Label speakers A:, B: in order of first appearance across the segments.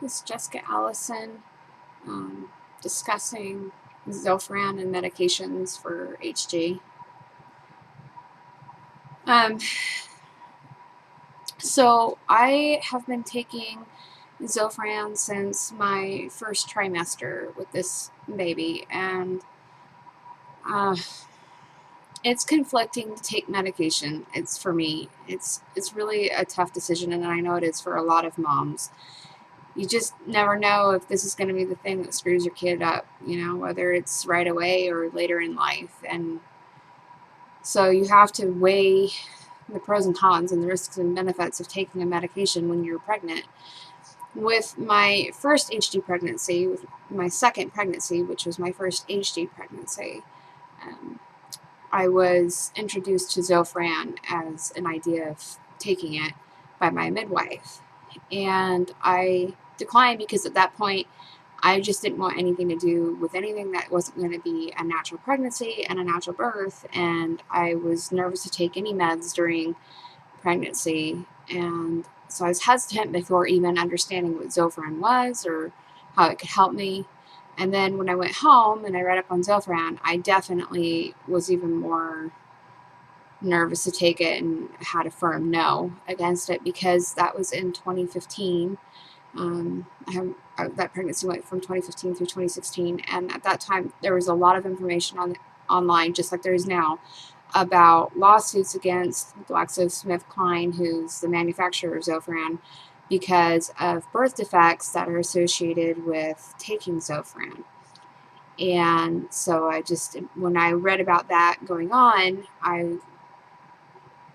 A: This is Jessica Allison discussing Zofran and medications for HG. So I have been taking Zofran since my first trimester with this baby, and uh, it's conflicting to take medication. It's for me. It's really a tough decision, and I know it is for a lot of moms. You just never know if this is going to be the thing that screws your kid up, whether it's right away or later in life. And so you have to weigh the pros and cons and the risks and benefits of taking a medication when you're pregnant. With my first HD pregnancy, with my second pregnancy, which was my first HD pregnancy, um, I was introduced to Zofran as an idea of taking it by my midwife. And I declined because at that point, I just didn't want anything to do with anything that wasn't going to be a natural pregnancy and a natural birth. And I was nervous to take any meds during pregnancy. And so I was hesitant before even understanding what Zofran was or how it could help me. And then when I went home and I read up on Zofran, I definitely was even more nervous to take it and had a firm no against it because that was in 2015. That pregnancy went from 2015 through 2016, and at that time there was a lot of information online, just like there is now, about lawsuits against GlaxoSmithKline, who's the manufacturer of Zofran, because of birth defects that are associated with taking Zofran. And so when I read about that going on, I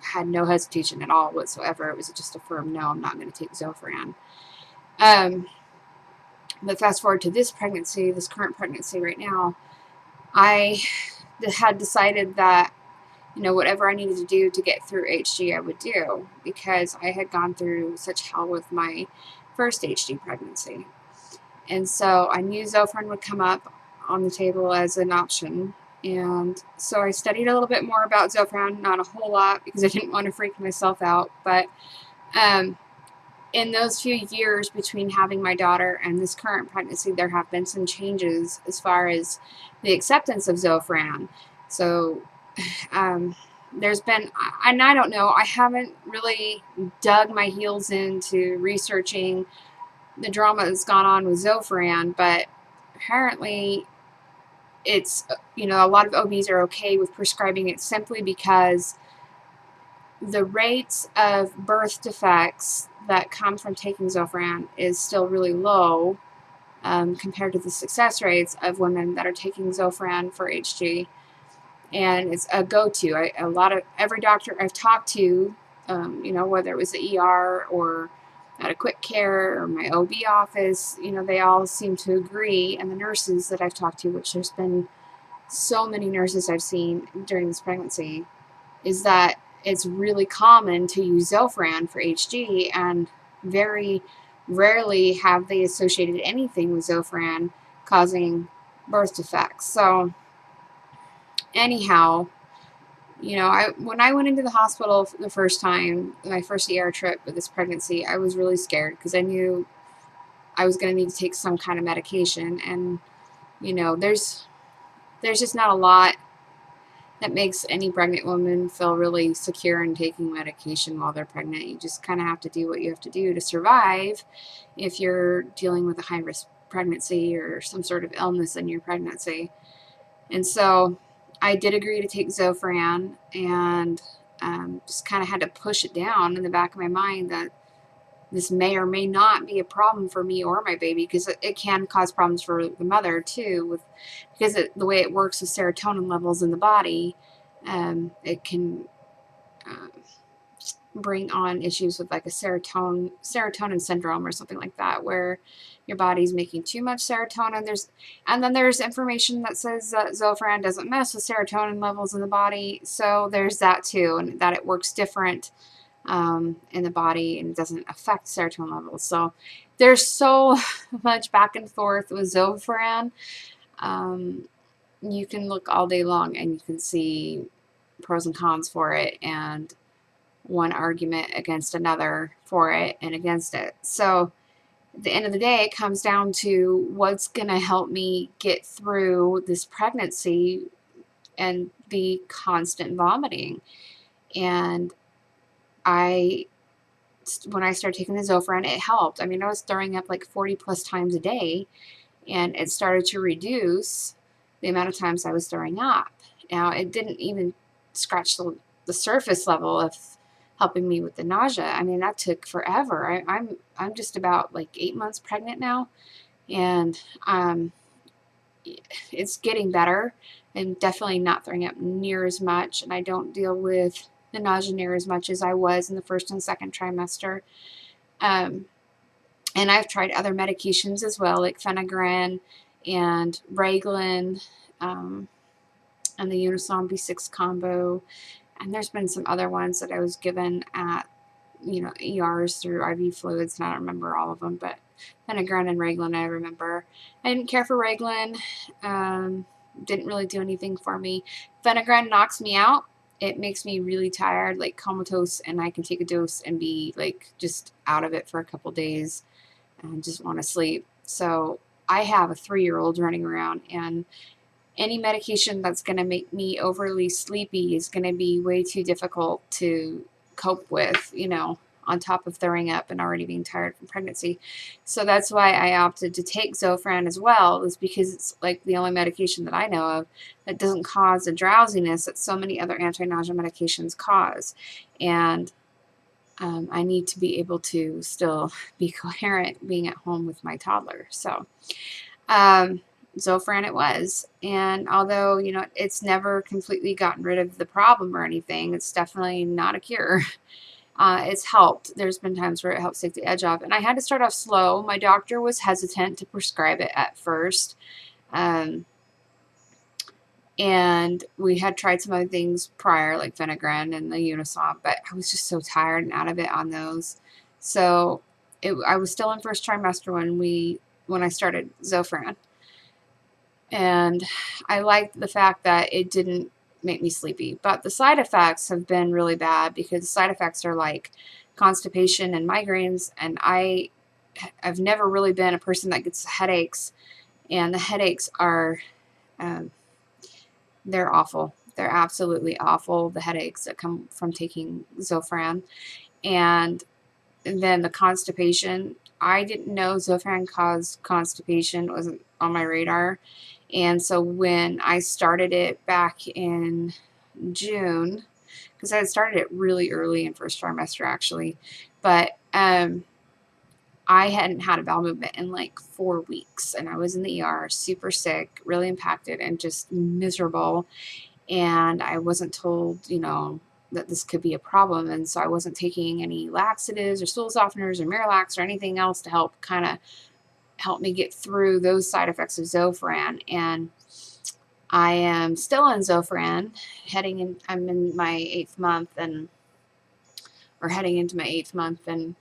A: had no hesitation at all whatsoever. It was just a firm no, I'm not going to take Zofran. Um, but fast forward to this pregnancy, this current pregnancy right now, I had decided that, whatever I needed to do to get through HG, I would do because I had gone through such hell with my first HG pregnancy. And so I knew Zofran would come up on the table as an option. And so I studied a little bit more about Zofran, not a whole lot because I didn't want to freak myself out. But um, in those few years between having my daughter and this current pregnancy, there have been some changes as far as the acceptance of Zofran. So there's been, and I don't know, I haven't really dug my heels into researching the drama that's gone on with Zofran, but apparently it's, a lot of OBs are okay with prescribing it simply because the rates of birth defects that come from taking Zofran is still really low compared to the success rates of women that are taking Zofran for HG. And it's a go-to. Every doctor I've talked to, whether it was the ER or at a quick care or my OB office, they all seem to agree. And the nurses that I've talked to, which there's been so many nurses I've seen during this pregnancy, is that it's really common to use Zofran for HG, and very rarely have they associated anything with Zofran causing birth defects. So anyhow, when I went into the hospital the first time, my first ER trip with this pregnancy, I was really scared because I knew I was going to need to take some kind of medication, and there's just not a lot that makes any pregnant woman feel really secure in taking medication while they're pregnant. You just kind of have to do what you have to do to survive if you're dealing with a high risk pregnancy or some sort of illness in your pregnancy. And so I did agree to take Zofran, and just kind of had to push it down in the back of my mind that this may or may not be a problem for me or my baby, because it can cause problems for the mother too, because the way it works with serotonin levels in the body, it can uh, bring on issues with like a serotonin syndrome or something like that, where your body's making too much serotonin. There's information that says that Zofran doesn't mess with serotonin levels in the body, so there's that too, and that it works different in the body and it doesn't affect serotonin levels. So there's so much back and forth with Zofran. Um, you can look all day long and you can see pros and cons for it, and one argument against another for it and against it. So at the end of the day, it comes down to what's going to help me get through this pregnancy and the constant vomiting. And I, when I started taking the Zofran, it helped. I mean, I was throwing up like 40 plus times a day, and it started to reduce the amount of times I was throwing up. Now, it didn't even scratch the surface level of helping me with the nausea. I mean, that took forever. I'm just about like 8 months pregnant now, and it's getting better. I'm definitely not throwing up near as much, and I don't deal with the nausea near as much as I was in the first and second trimester. Um, and I've tried other medications as well, like Phenergan and Reglan, and the Unisom B6 combo. And there's been some other ones that I was given at, ERs through IV fluids, and I don't remember all of them, but Phenergan and Reglan I remember. I didn't care for Reglan. Didn't really do anything for me. Phenergan knocks me out. It makes me really tired, like comatose, and I can take a dose and be like just out of it for a couple days and just want to sleep. So I have a 3-year-old running around, and any medication that's going to make me overly sleepy is going to be way too difficult to cope with, on top of throwing up and already being tired from pregnancy. So that's why I opted to take Zofran as well, is because it's like the only medication that I know of that doesn't cause the drowsiness that so many other anti-nausea medications cause. And I need to be able to still be coherent being at home with my toddler. So Zofran it was. And although, it's never completely gotten rid of the problem or anything, it's definitely not a cure. It's helped. There's been times where it helps take the edge off. And I had to start off slow. My doctor was hesitant to prescribe it at first. And we had tried some other things prior, like Phenergan and the Unisom, but I was just so tired and out of it on those. So I was still in first trimester when I started Zofran. And I liked the fact that it didn't make me sleepy. But the side effects have been really bad, because the side effects are like constipation and migraines. And I've never really been a person that gets headaches. And the headaches are, they're awful. They're absolutely awful, the headaches that come from taking Zofran. And then the constipation. I didn't know Zofran caused constipation. It wasn't on my radar. And so when I started it back in June, because I had started it really early in first trimester actually, but I hadn't had a bowel movement in like 4 weeks, and I was in the ER, super sick, really impacted, and just miserable. And I wasn't told, that this could be a problem, and so I wasn't taking any laxatives or stool softeners or Miralax or anything else to help me get through those side effects of Zofran. And I am still on Zofran, I'm in my 8th month, or heading into my 8th month, and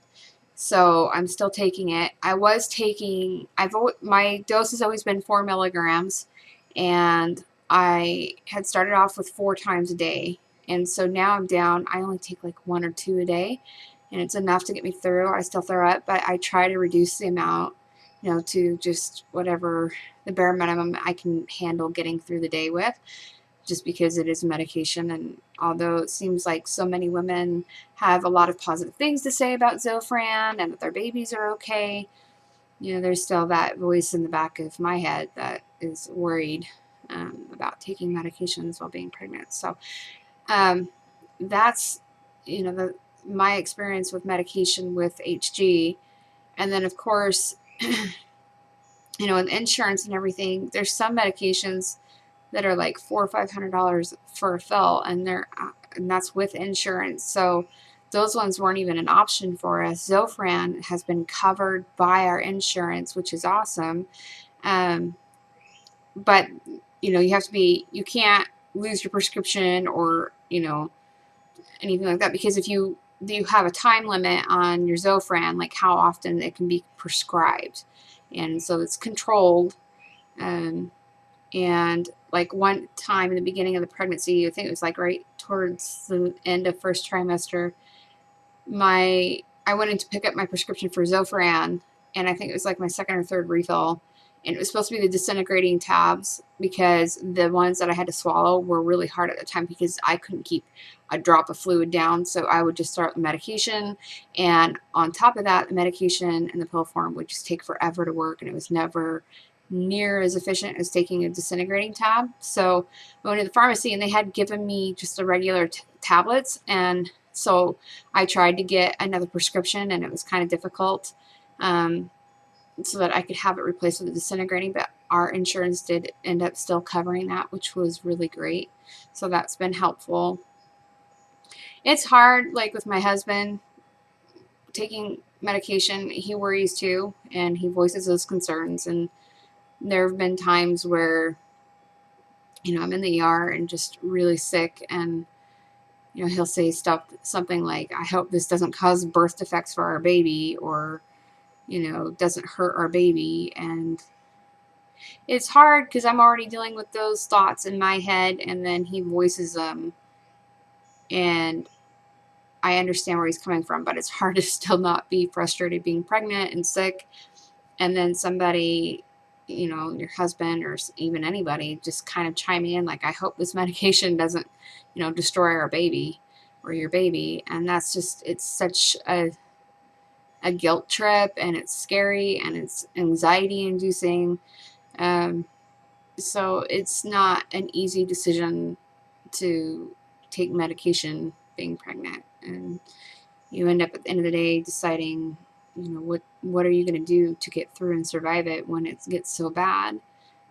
A: so I'm still taking it. My dose has always been 4 milligrams, and I had started off with 4 times a day, and so now I'm down. I only take like 1 or 2 a day, and it's enough to get me through. I still throw up, but I try to reduce the amount, to just whatever the bare minimum I can handle getting through the day with, just because it is medication. And although it seems like so many women have a lot of positive things to say about Zofran and that their babies are okay, there's still that voice in the back of my head that is worried about taking medications while being pregnant. So that's, my experience with medication with HG. And then, of course, with insurance and everything, there's some medications that are like $400 or $500 for a fill, and that's with insurance. So those ones weren't even an option for us. Zofran has been covered by our insurance, which is awesome. But you can't lose your prescription or anything like that, because if you have a time limit on your Zofran, like how often it can be prescribed, and so it's controlled. And like one time in the beginning of the pregnancy, I think it was like right towards the end of first trimester, I went in to pick up my prescription for Zofran, and I think it was like my second or third refill. And it was supposed to be the disintegrating tabs because the ones that I had to swallow were really hard at the time because I couldn't keep a drop of fluid down. So I would just start the medication. And on top of that, the medication in the pill form would just take forever to work. And it was never near as efficient as taking a disintegrating tab. So I went to the pharmacy and they had given me just the regular tablets. And so I tried to get another prescription and it was kind of difficult. So that I could have it replaced with a disintegrating, but our insurance did end up still covering that, which was really great. So that's been helpful. It's hard, like with my husband taking medication, he worries too, and he voices those concerns. And there have been times where, I'm in the ER and just really sick, and he'll say something like, "I hope this doesn't cause birth defects for our baby," or doesn't hurt our baby. And it's hard because I'm already dealing with those thoughts in my head, and then he voices them, and I understand where he's coming from, but it's hard to still not be frustrated being pregnant and sick, and then somebody, your husband or even anybody, just kind of chime in like, "I hope this medication doesn't, destroy our baby or your baby," and that's just, it's such a guilt trip, and it's scary, and it's anxiety inducing. Um, So it's not an easy decision to take medication being pregnant, and you end up at the end of the day deciding, what are you going to do to get through and survive it when it gets so bad.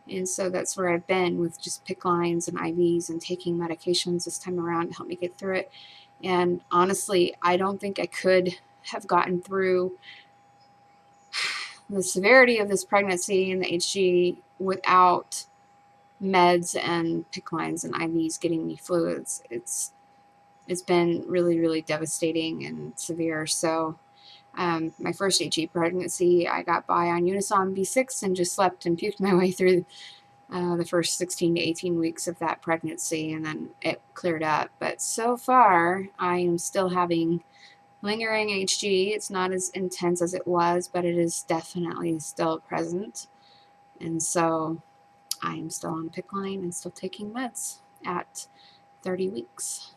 A: And so that's where I've been with just PICC lines and IVs and taking medications this time around to help me get through it. And honestly, I don't think I could have gotten through the severity of this pregnancy and the HG without meds and PICC lines and IVs getting me fluids. It's been really, really devastating and severe. So my first HG pregnancy, I got by on Unisom B6 and just slept and puked my way through the first 16 to 18 weeks of that pregnancy, and then it cleared up. But so far, I am still having lingering HG. It's not as intense as it was, but it is definitely still present. And so I am still on PICC line and still taking meds at 30 weeks.